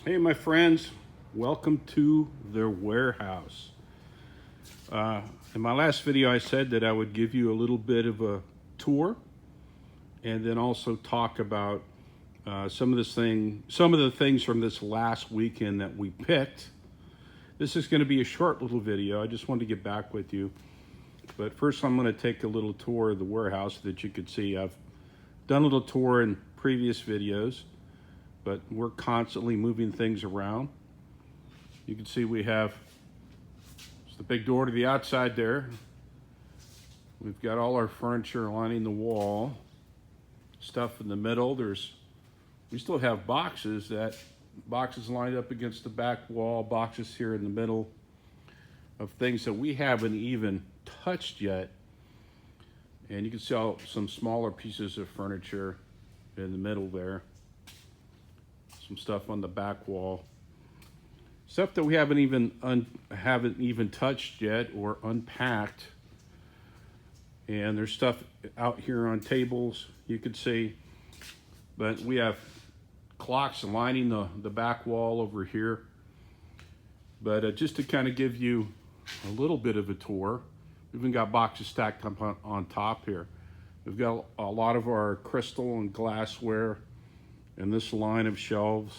Hey, my friends, welcome to the warehouse. In my last video, I said that I would give you a little bit of a tour and then also talk about some of the things from this last weekend that we picked. This is going to be a short little video. I just wanted to get back with you. But first, I'm going to take a little tour of the warehouse so that you could see. I've done a little tour in previous videos, but we're constantly moving things around. You can see we have the big door to the outside there. We've got all our furniture lining the wall. Stuff in the middle. We still have boxes lined up against the back wall, boxes here in the middle of things that we haven't even touched yet. And you can see some smaller pieces of furniture in the middle there. Some stuff on the back wall. Stuff that we haven't even touched yet or unpacked. And there's stuff out here on tables, you could see. But we have clocks lining the back wall over here. But just to kind of give you a little bit of a tour, we've even got boxes stacked up on top here. We've got a lot of our crystal and glassware in this line of shelves.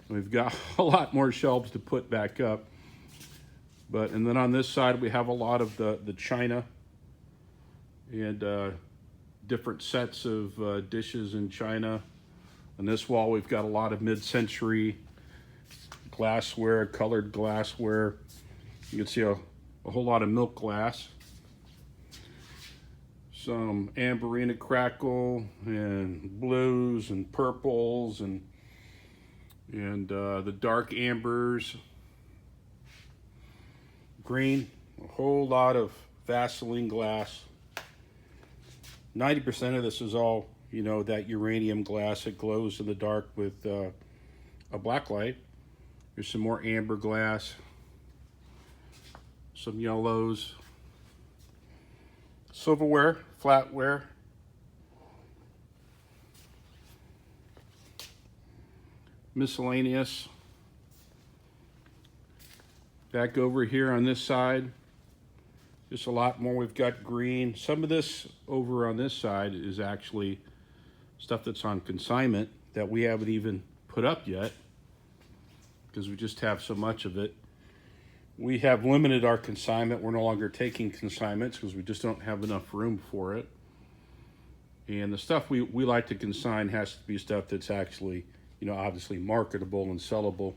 We've got a lot more shelves to put back up. And then on this side, we have a lot of the china and different sets of dishes in china. On this wall, we've got a lot of mid-century glassware, colored glassware. You can see a whole lot of milk glass. Some amberina crackle and blues and purples and the dark ambers, green, a whole lot of Vaseline glass. 90% of this is all, that uranium glass that glows in the dark with a black light. There's some more amber glass, some yellows, silverware, flatware, miscellaneous. Back over here on this side, just a lot more. We've got green. Some of this over on this side is actually stuff that's on consignment that we haven't even put up yet because we just have so much of it. We have limited our consignment. We're no longer taking consignments because we just don't have enough room for it. And the stuff we like to consign has to be stuff that's actually, obviously marketable and sellable,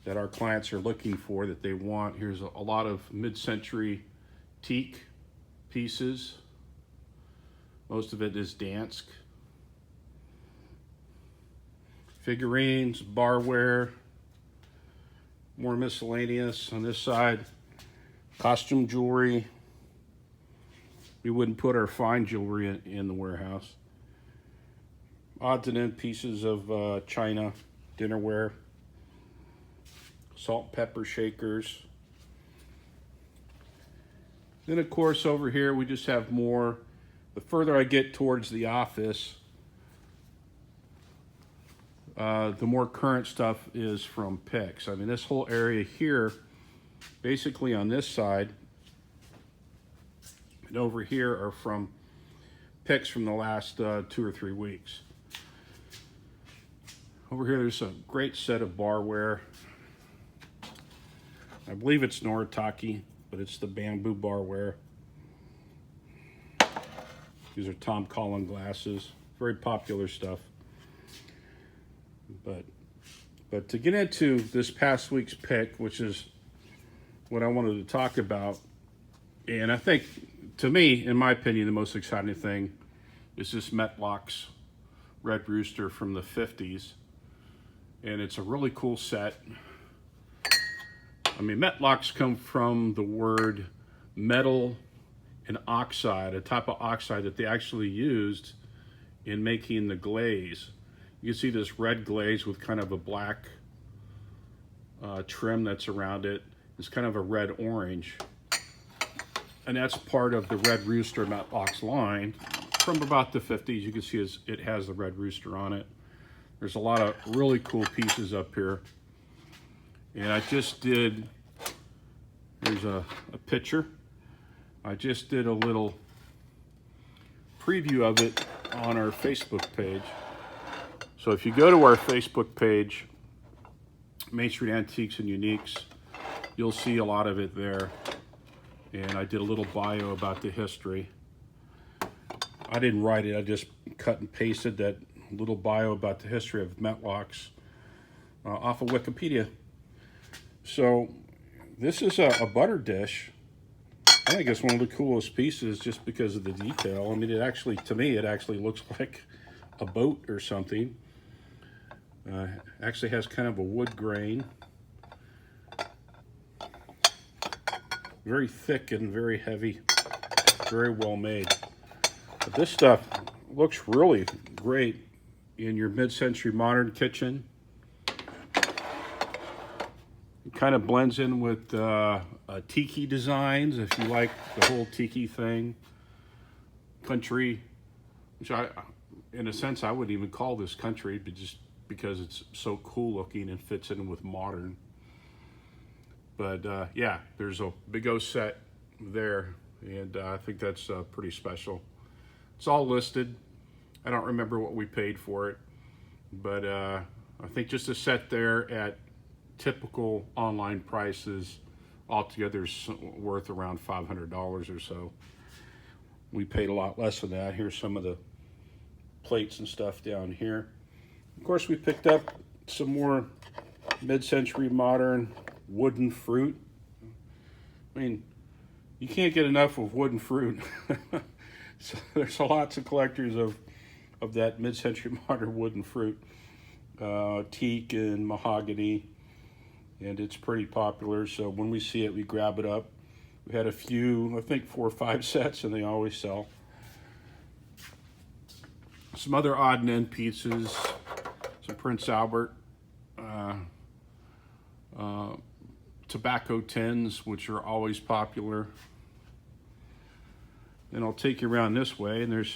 that our clients are looking for, that they want. Here's a lot of mid-century teak pieces. Most of it is Dansk. Figurines, barware, more miscellaneous on this side. Costume jewelry. We wouldn't put our fine jewelry in the warehouse. Odds and end pieces of china, dinnerware, salt, pepper shakers. Then, of course, over here we just have more. The further I get towards the office, the more current stuff is from picks. I mean, this whole area here, basically on this side and over here, are from picks from the last 2 or 3 weeks. Over here, there's a great set of barware. I believe it's Noritake, but it's the bamboo barware. These are Tom Collin glasses, very popular stuff. But to get into this past week's pick, which is what I wanted to talk about, and I think, to me, in my opinion, the most exciting thing is this Metlox Red Rooster from the 50s. And it's a really cool set. I mean, Metlox come from the word metal and oxide, a type of oxide that they actually used in making the glaze. You can see this red glaze with kind of a black trim that's around it. It's kind of a red-orange. And that's part of the Red Rooster Metlox line from about the 50s. You can see it has the Red Rooster on it. There's a lot of really cool pieces up here. And I just did, here's a picture. I just did a little preview of it on our Facebook page. So if you go to our Facebook page, Main Street Antiques and Uniques, you'll see a lot of it there. And I did a little bio about the history. I didn't write it, I just cut and pasted that little bio about the history of Metlox off of Wikipedia. So this is a butter dish. I think it's one of the coolest pieces just because of the detail. I mean, it actually, to me, it actually looks like a boat or something. Actually has kind of a wood grain. Very thick and very heavy. Very well made. But this stuff looks really great in your mid-century modern kitchen. It kind of blends in with tiki designs, if you like the whole tiki thing. Country, which in a sense, I wouldn't even call this country, but just because it's so cool looking and fits in with modern. But yeah, there's a big O set there, and I think that's pretty special. It's all listed. I don't remember what we paid for it, but I think just a set there at typical online prices altogether is worth around $500 or so. We paid a lot less than that. Here's some of the plates and stuff down here. Of course, we picked up some more mid-century modern wooden fruit. I mean, you can't get enough of wooden fruit. So there's lots of collectors of that mid-century modern wooden fruit, teak and mahogany, and it's pretty popular. So when we see it, we grab it up. We had a few, I think 4 or 5 sets, and they always sell. Some other odd and end pieces, some Prince Albert tobacco tins, which are always popular. Then I'll take you around this way, and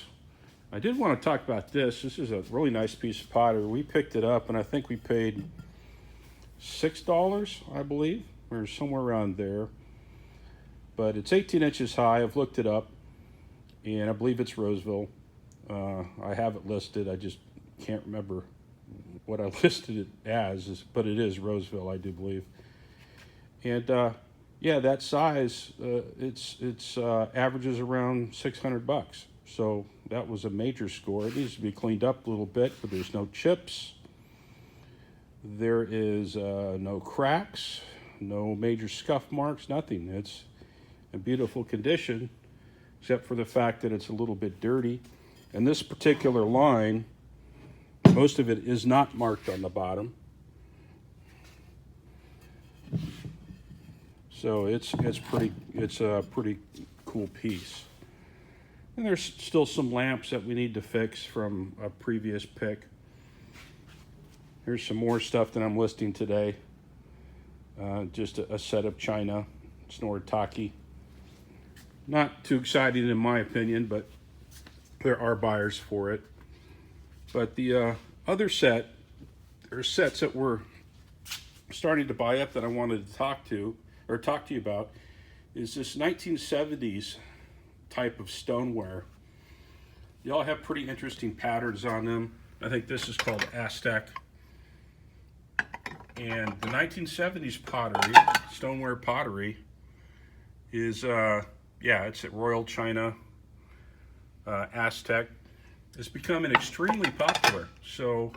I did want to talk about this. This is a really nice piece of pottery. We picked it up, and I think we paid $6, I believe, or somewhere around there. But it's 18 inches high. I've looked it up, and I believe it's Roseville. I have it listed. I just can't remember what I listed it as, but it is Roseville, I do believe. And yeah, that size, it's averages around $600. So that was a major score. It needs to be cleaned up a little bit, but there's no chips. There is no cracks, no major scuff marks, nothing. It's in beautiful condition, except for the fact that it's a little bit dirty. And this particular line, most of it is not marked on the bottom. So it's a pretty cool piece. And there's still some lamps that we need to fix from a previous pick. Here's some more stuff that I'm listing today. Just a set of china, Stoneware. Not too exciting in my opinion, but there are buyers for it. But the other set, or sets that we're starting to buy up that I wanted to talk to you about, is this 1970s type of stoneware. They all have pretty interesting patterns on them. I think this is called Aztec. And the 1970s pottery, stoneware pottery, is, yeah, it's at Royal China, Aztec. It's becoming extremely popular. So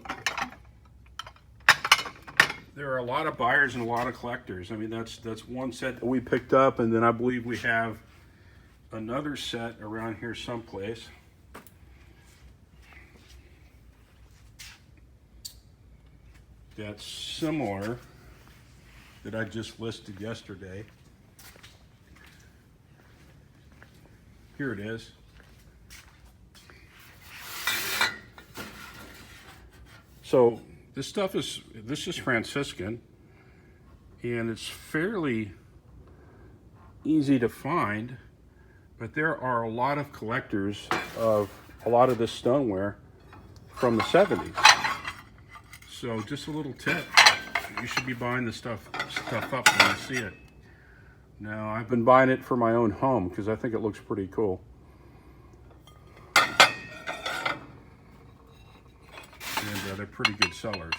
there are a lot of buyers and a lot of collectors. I mean, that's one set that we picked up, and then I believe we have another set around here someplace. That's similar that I just listed yesterday. Here it is. So this is Franciscan, and it's fairly easy to find, but there are a lot of collectors of a lot of this stoneware from the 70s. So just a little tip, you should be buying the stuff up when you see it. Now, I've been buying it for my own home because I think it looks pretty cool. And they're pretty good sellers.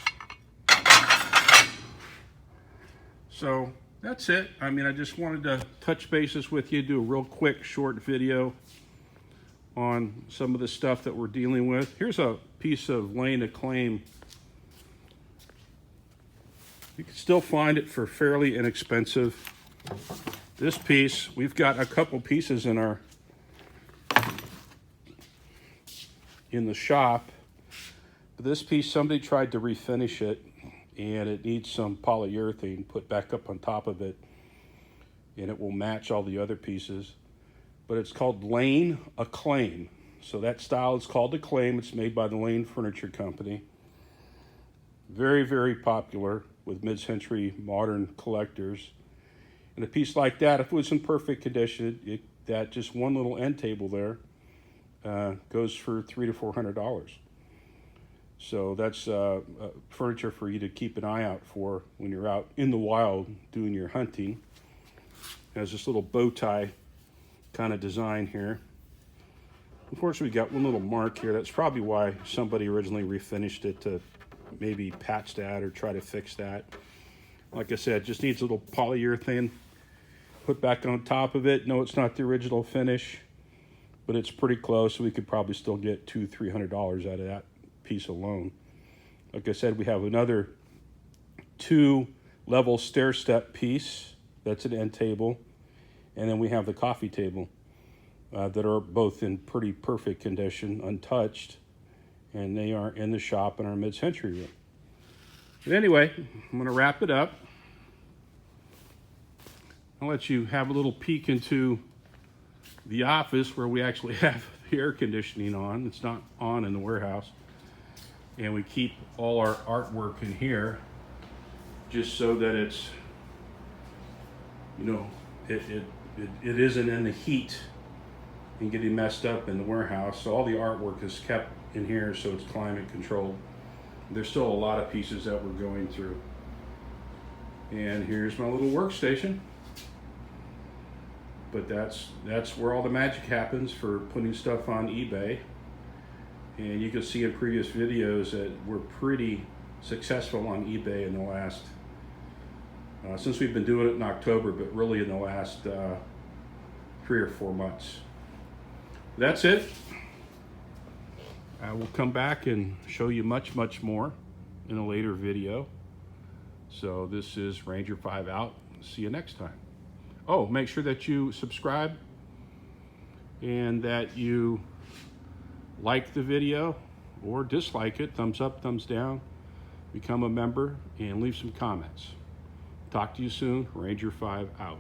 So that's it. I mean, I just wanted to touch bases with you, do a real quick short video on some of the stuff that we're dealing with. Here's a piece of laying a claim. You can still find it for fairly inexpensive. This piece, we've got a couple pieces in the shop. But this piece, somebody tried to refinish it, and it needs some polyurethane put back up on top of it, and it will match all the other pieces. But it's called laying a claim. So that style is called a claim. It's made by the Lane Furniture Company. Very, very popular with mid-century modern collectors. And a piece like that, if it was in perfect condition, that just one little end table there goes for $300 to $400. So that's furniture for you to keep an eye out for when you're out in the wild doing your hunting. It has this little bow tie kind of design here. Unfortunately, we got one little mark here. That's probably why somebody originally refinished it, to maybe patch that or try to fix that. Like I said, just needs a little polyurethane put back on top of it. No, it's not the original finish, but it's pretty close. So we could probably still get $200 to $300 out of that piece alone. Like I said, we have another 2-level stair step piece. That's an end table. And then we have the coffee table that are both in pretty perfect condition, untouched. And they are in the shop in our mid-century room. But anyway, I'm going to wrap it up. I'll let you have a little peek into the office where we actually have the air conditioning on. It's not on in the warehouse. And we keep all our artwork in here just so that it's, you know, it isn't in the heat and getting messed up in the warehouse. So all the artwork is kept in here so it's climate controlled. There's still a lot of pieces that we're going through. And here's my little workstation. But that's where all the magic happens for putting stuff on eBay. And you can see in previous videos that we're pretty successful on eBay in the last, since we've been doing it in October, but really in the last 3 or 4 months. That's it. I will come back and show you much, much more in a later video. So this is Ranger 5 out. See you next time. Oh, make sure that you subscribe and that you like the video or dislike it. Thumbs up, thumbs down. Become a member and leave some comments. Talk to you soon. Ranger 5 out.